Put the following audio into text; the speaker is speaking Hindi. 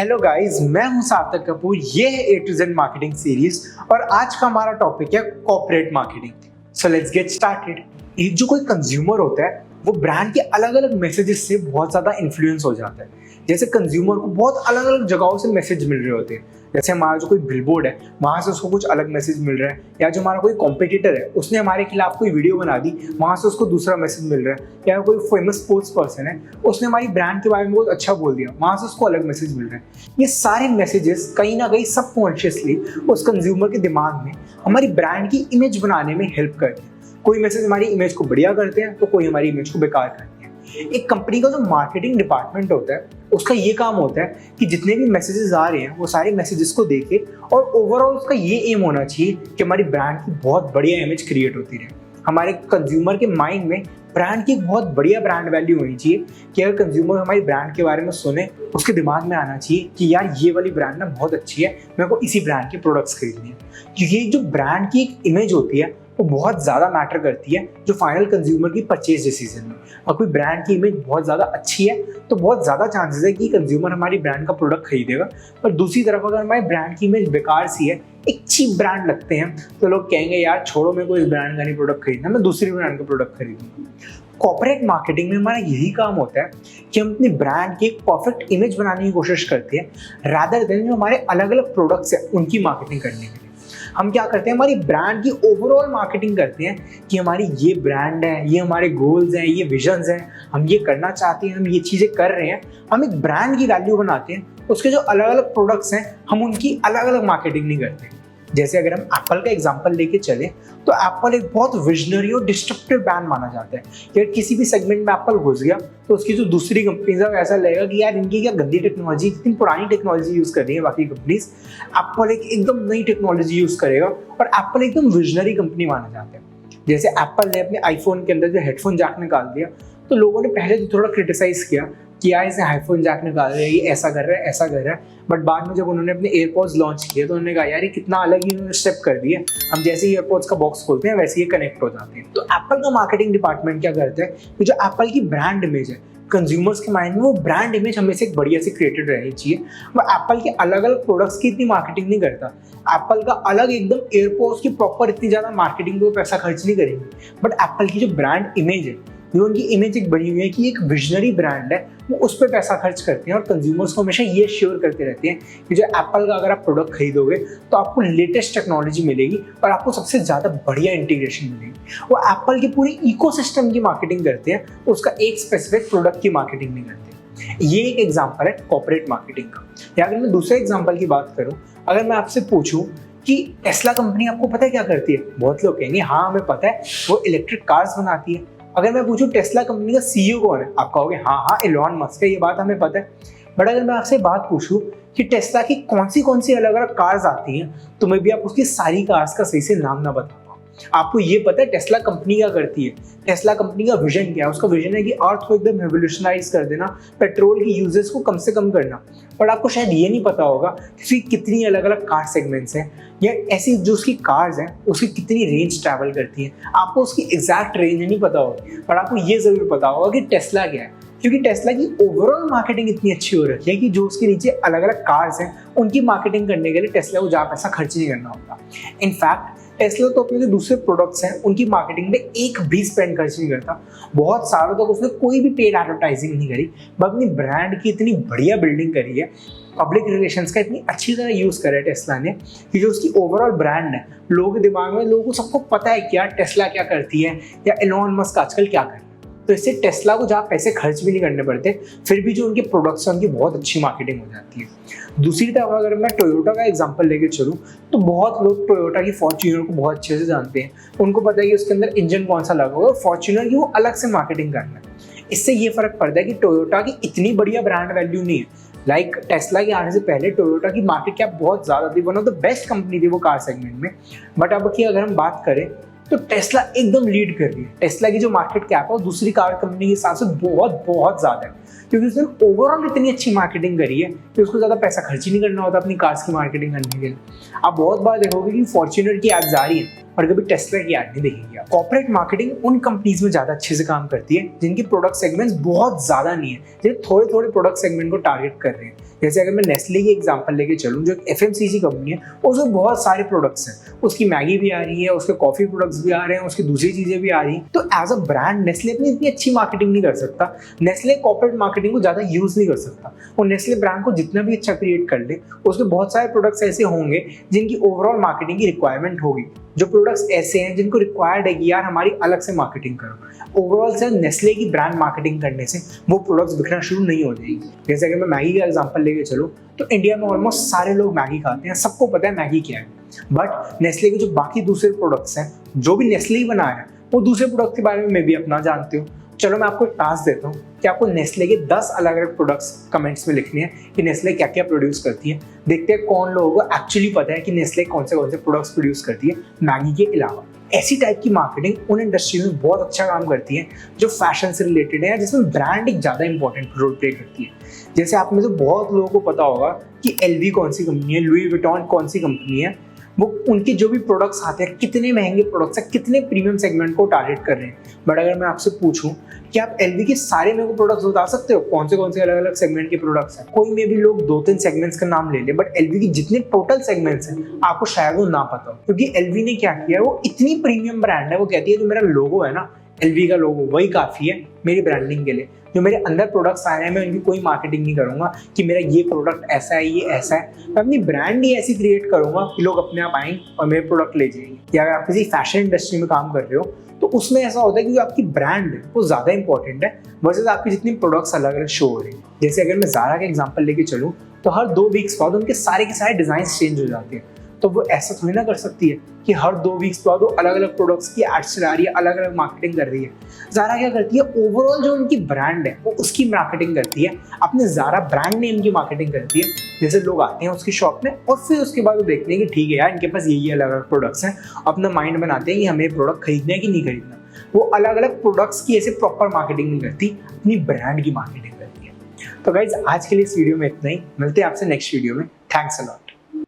हेलो गाइस, मैं हूं सार्थक कपूर। ये है ए टू जेड मार्केटिंग सीरीज और आज का हमारा टॉपिक है corporate marketing. So let's get started. एक जो कोई कंज्यूमर होता है वो ब्रांड के अलग अलग मैसेजेस से बहुत ज़्यादा इन्फ्लुएंस हो जाता है। जैसे कंज्यूमर को बहुत अलग अलग जगहों से मैसेज मिल रहे होते हैं। जैसे हमारा जो कोई बिलबोर्ड है वहाँ से उसको कुछ अलग मैसेज मिल रहा है, या जो हमारा कोई कॉम्पिटिटर है उसने हमारे खिलाफ कोई वीडियो बना दी, वहाँ से उसको दूसरा मैसेज मिल रहा है, या कोई फेमस स्पोर्ट्स पर्सन है उसने हमारी ब्रांड के बारे में बहुत अच्छा बोल दिया, वहाँ से उसको अलग मैसेज मिल रहा है। ये सारे मैसेजेस कहीं ना कहीं सबकॉन्शियसली उस कंज्यूमर के दिमाग में हमारी ब्रांड की इमेज बनाने में हेल्प करते हैं। कोई मैसेज हमारी इमेज को बढ़िया करते हैं तो कोई हमारी इमेज को बेकार करते हैं। एक कंपनी का जो मार्केटिंग डिपार्टमेंट होता है उसका ये काम होता है कि जितने भी मैसेजेस आ रहे हैं वो सारे मैसेजेस को देखे और ओवरऑल उसका ये एम होना चाहिए कि हमारी ब्रांड की बहुत बढ़िया इमेज क्रिएट होती रहे। हमारे कंज्यूमर के माइंड में ब्रांड की एक बहुत बढ़िया ब्रांड वैल्यू होनी चाहिए कि अगर कंज्यूमर हमारी ब्रांड के बारे में सुने उसके दिमाग में आना चाहिए कि यार ये वाली ब्रांड ना बहुत अच्छी है, मेरे को इसी ब्रांड के प्रोडक्ट्स खरीदने हैं। क्योंकि जो ब्रांड की एक इमेज होती है वो बहुत ज़्यादा मैटर करती है जो फाइनल कंज्यूमर की परचेज डिसीजन में। और कोई ब्रांड की इमेज बहुत ज़्यादा अच्छी है तो बहुत ज़्यादा चांसेस है कि कंज्यूमर हमारी ब्रांड का प्रोडक्ट खरीदेगा। पर दूसरी तरफ अगर हमारी ब्रांड की इमेज बेकार सी है, एक चीप ब्रांड लगते हैं, तो लोग कहेंगे यार छोड़ो, मेरे को इस ब्रांड का नहीं प्रोडक्ट खरीदना, मैं दूसरी ब्रांड का प्रोडक्ट खरीदूंगा। कॉर्पोरेट मार्केटिंग में हमारा यही काम होता है कि हम अपनी ब्रांड की एक परफेक्ट इमेज बनाने की कोशिश करते हैं, रादर देन जो हमारे अलग अलग प्रोडक्ट्स हैं उनकी मार्केटिंग करने के लिए। हम क्या करते हैं, हमारी ब्रांड की ओवरऑल मार्केटिंग करते हैं कि हमारी ये ब्रांड है, ये हमारे गोल्स हैं, ये विजन्स हैं, हम ये करना चाहते हैं, हम ये चीज़ें कर रहे हैं। हम एक ब्रांड की वैल्यू बनाते हैं, उसके जो अलग अलग प्रोडक्ट्स हैं हम उनकी अलग अलग मार्केटिंग नहीं करते। जैसे अगर हम एप्पल का एग्जांपल लेके चले तो एप्पल एक बहुत विजनरी और डिस्ट्रप्टिव ब्रांड माना जाता है कि अगर किसी भी सेगमेंट में एप्पल घुस गया तो उसकी जो दूसरी कंपनीज है ऐसा लगेगा कि यार इनकी क्या गंदी टेक्नोलॉजी, कितनी पुरानी टेक्नोलॉजी यूज़ कर रही है बाकी कंपनीज। एप्पल एक एकदम नई टेक्नोलॉजी यूज़ करेगा और एप्पल एकदम विजनरी कंपनी माना जाता है। जैसे एप्पल ने अपने आईफोन के अंदर जो हेडफोन जैक निकाल दिया तो लोगों ने पहले तो थोड़ा क्रिटिसाइज किया कि यार इसे हेडफोन जैक निकाल रहे हैं, ये ऐसा कर रहा है, ऐसा कर रहा है। बट बाद में जब उन्होंने अपने एयरपॉड्स लॉन्च किए तो उन्होंने कहा यार ये कितना अलग ही उन्होंने स्टेप कर दिया, हम जैसे ही एयरपॉड्स का बॉक्स खोलते हैं वैसे ही कनेक्ट हो जाते हैं। तो एप्पल का मार्केटिंग डिपार्टमेंट क्या करता है कि जो एप्पल की ब्रांड इमेज है कंज्यूमर्स के माइंड में, वो ब्रांड इमेज हमेशा एक बढ़िया से क्रिएटेड रहनी चाहिए। वो एप्पल के अलग अलग प्रोडक्ट्स की इतनी मार्केटिंग नहीं करता। एप्पल का अलग एकदम एयरपॉड्स की प्रॉपर इतनी ज़्यादा मार्केटिंग पे पैसा खर्च नहीं करेंगे, बट एप्पल की जो ब्रांड इमेज है, जो उनकी इमेज एक बनी हुई है कि एक विजनरी ब्रांड है, वो उस पर पैसा खर्च करते हैं और कंज्यूमर्स को हमेशा ये श्योर करते रहते हैं कि जो एप्पल का अगर आप प्रोडक्ट खरीदोगे तो आपको लेटेस्ट टेक्नोलॉजी मिलेगी और आपको सबसे ज़्यादा बढ़िया इंटीग्रेशन मिलेगी। वो एप्पल के पूरे इकोसिस्टम की मार्केटिंग करते हैं, उसका एक स्पेसिफिक प्रोडक्ट की मार्केटिंग नहीं करते। ये एक एग्जाम्पल है कॉर्पोरेट मार्केटिंग का। या अगर मैं दूसरे एग्जाम्पल की बात करूँ, अगर मैं आपसे पूछूँ कि टेस्ला कंपनी आपको पता है क्या करती है, बहुत लोग कहेंगे हाँ हमें पता है, वो इलेक्ट्रिक कार्स बनाती है। अगर मैं पूछूं टेस्ला कंपनी का सीईओ कौन है, आप कहोगे हाँ एलोन मस्क है, ये बात हमें पता है। बट अगर मैं आपसे बात पूछूं कि टेस्ला की कौन सी अलग अलग कार्स आती हैं तो मैं भी आप उसकी सारी कार्स का सही से नाम ना बता पाऊँ। आपको ये पता है टेस्ला कंपनी क्या करती है, टेस्ला कंपनी का विजन क्या है? उसका विजन है कि अर्थ को एकदम रेवोल्यूशनाइज कर देना, पेट्रोल की यूजेस को कम से कम करना। बट आपको शायद ये नहीं पता होगा कि उसकी कितनी अलग अलग कार सेगमेंट्स हैं, या ऐसी जो उसकी कार्स हैं उसकी कितनी रेंज ट्रैवल करती हैं। आपको उसकी एग्जैक्ट रेंज नहीं पता होगी, पर आपको ये ज़रूर पता होगा कि टेस्ला क्या है, क्योंकि टेस्ला की ओवरऑल मार्केटिंग इतनी अच्छी हो रखी है कि जो उसके नीचे अलग अलग कार्स हैं उनकी मार्केटिंग करने के लिए टेस्ला को ज़्यादा पैसा खर्च नहीं करना होता। इनफैक्ट टेस्ला तो अपने जो दूसरे प्रोडक्ट्स हैं उनकी मार्केटिंग में एक भी स्पेंड खर्च नहीं करता। बहुत सालों तक उसने कोई भी पेड एडवर्टाइजिंग नहीं करी, बट अपनी ब्रांड की इतनी बढ़िया बिल्डिंग करी है, पब्लिक रिलेशंस का इतनी अच्छी तरह यूज़ करा है टेस्ला ने कि जो उसकी ओवरऑल ब्रांड है लोगों के दिमाग में, लोगों को सबको पता है क्या टेस्ला क्या करती है या एलोन मस्क आजकल क्या कर रहा है। तो इससे टेस्ला को जहाँ पैसे खर्च भी नहीं करने पड़ते, फिर भी जो उनके प्रोडक्ट्स हैं उनकी बहुत अच्छी मार्केटिंग हो जाती है। दूसरी तरफ अगर मैं टोयोटा का एग्जांपल लेके चलूँ तो बहुत लोग टोयोटा की फॉर्च्यूनर को बहुत अच्छे से जानते हैं। उनको पता है कि उसके अंदर इंजन कौन सा लगा हुआ है, फॉर्च्यूनर की वो अलग से मार्केटिंग करना है। इससे ये फर्क पड़ता है कि टोयोटा की इतनी बढ़िया ब्रांड वैल्यू नहीं है। लाइक टेस्ला के आने से पहले टोयोटा की मार्केट कैप बहुत ज़्यादा थी, one of the best company थी वो कार सेगमेंट में। बट अब की अगर हम बात करें तो टेस्ला एकदम लीड कर रही है। टेस्ला की जो मार्केट कैप है वो दूसरी कार कंपनी के हिसाब से बहुत ज़्यादा है, क्योंकि उसने ओवरऑल इतनी अच्छी मार्केटिंग करी है कि उसको ज़्यादा पैसा खर्च ही नहीं करना होता अपनी कार्स की मार्केटिंग करने के लिए। आप बहुत बार देखोगे कि फॉर्च्यूनर की एड्स आ रही है और कभी टेस्ला की ऐड नहीं देखेंगे आप। कॉर्पोरेट मार्केटिंग उन कंपनीज में ज्यादा अच्छे से काम करती है जिनकी प्रोडक्ट सेगमेंट्स बहुत ज्यादा नहीं है, जो थोड़े थोड़े प्रोडक्ट सेगमेंट को टारगेट कर रहे हैं। जैसे अगर मैं नेस्ले की एग्जांपल लेके चलूँ, जो एक एफएमसीजी कंपनी है, उसमें बहुत सारे प्रोडक्ट्स हैं। उसकी मैगी भी आ रही है, उसके कॉफी प्रोडक्ट्स भी आ रहे हैं, उसकी दूसरी चीजें भी आ रही हैं। तो एज अ ब्रांड नेस्ले अपनी इतनी अच्छी मार्केटिंग नहीं कर सकता, नेस्ले कॉर्पोरेट मार्केटिंग को ज्यादा यूज नहीं कर सकता। और नेस्ले ब्रांड को जितना भी अच्छा क्रिएट कर ले, उसके बहुत सारे प्रोडक्ट्स ऐसे होंगे जिनकी ओवरऑल मार्केटिंग की रिक्वायरमेंट होगी। जो प्रोडक्ट्स ऐसे हैं जिनको रिक्वायर्ड है कि यार हमारी अलग से मार्केटिंग करो, ओवरऑल से नेस्ले की ब्रांड मार्केटिंग करने से वो प्रोडक्ट्स बिकना शुरू नहीं हो जाएगी। जैसे अगर मैं मैगी का एग्जांपल लेके चलूँ, तो इंडिया में ऑलमोस्ट सारे लोग मैगी खाते हैं, सबको पता है मैगी क्या है। बट नेस्ले के जो बाकी दूसरे प्रोडक्ट्स हैं, जो भी नेस्ले ही बना है, वो दूसरे प्रोडक्ट के बारे में मैं भी अपना जानती हूँ। चलो मैं आपको एक टास्क देता हूँ कि आपको नेस्ले के 10 अलग अलग प्रोडक्ट्स कमेंट्स में लिखने हैं कि नेस्ले क्या क्या प्रोड्यूस करती है। देखते हैं कौन लोगों को एक्चुअली पता है कि नेस्ले कौन से प्रोडक्ट्स प्रोड्यूस करती है मैगी के अलावा। ऐसी टाइप की मार्केटिंग उन इंडस्ट्रीज में बहुत अच्छा काम करती है जो फैशन से रिलेटेड है, जिसमें ब्रांड एक ज़्यादा इंपॉर्टेंट रोल प्ले करती है। जैसे आप में से बहुत लोगों को पता होगा कि एलवी कौन सी कंपनी है, लुई विटॉन कौन सी कंपनी है। वो उनके जो भी प्रोडक्ट्स आते हैं, कितने महंगे प्रोडक्ट्स हैं, कितने प्रीमियम सेगमेंट को टारगेट कर रहे हैं। बट अगर मैं आपसे पूछूं कि आप एलवी के सारे मेरे को प्रोडक्ट्स बता सकते हो, कौन से अलग अलग सेगमेंट के प्रोडक्ट्स हैं? कोई में भी लोग 2-3 सेगमेंट्स का नाम ले ले, बट एलवी के जितने टोटल सेगमेंट्स हैं आपको शायद वो ना पता हो। क्योंकि एलवी ने क्या किया है, वो इतनी प्रीमियम ब्रांड है, वो कहती है जो मेरा लोगो है ना, एलवी का लोगो, वही काफी है मेरी ब्रांडिंग के लिए। जो मेरे अंदर प्रोडक्ट्स आए हैं, मैं उनकी कोई मार्केटिंग नहीं करूंगा कि मेरा ये प्रोडक्ट ऐसा है, ये ऐसा है। मैं अपनी ब्रांड ही ऐसी क्रिएट करूंगा कि लोग अपने आप आएंगे और मेरे प्रोडक्ट ले जाएंगे। या अगर आप किसी फैशन इंडस्ट्री में काम कर रहे हो, तो उसमें ऐसा होता है कि जो आपकी ब्रांड है वो ज़्यादा इंपॉर्टेंट है वर्सेस आपकी जितनी प्रोडक्ट्स अलग अलग शो हो रही है। जैसे अगर मैं ज़ारा का एग्जाम्पल लेके चलूँ, तो हर 2 वीक्स बाद उनके सारे के सारे डिज़ाइन चेंज हो जाते हैं। तो वो ऐसा थोड़ी ना कर सकती है कि हर 2 वीक्स बाद वो अलग अलग प्रोडक्ट्स की एड्स चला रही है, अलग अलग मार्केटिंग कर रही है। ज़ारा क्या करती है, ओवरऑल जो उनकी ब्रांड है वो उसकी मार्केटिंग करती है, अपने ज़ारा ब्रांड नेम की मार्केटिंग करती है। जैसे लोग आते हैं उसकी शॉप में और फिर उसके बाद वो देखते हैं कि ठीक है यार, इनके पास ये अलग अलग प्रोडक्ट्स हैं, अपना माइंड बनाते हैं कि हमें प्रोडक्ट खरीदना है कि नहीं खरीदना। वो अलग अलग प्रोडक्ट्स की ऐसे प्रॉपर मार्केटिंग नहीं करती, अपनी ब्रांड की मार्केटिंग करती है। तो गाइज आज के लिए इस वीडियो में इतना ही, मिलते हैं आपसे नेक्स्ट वीडियो में। Thanks a lot.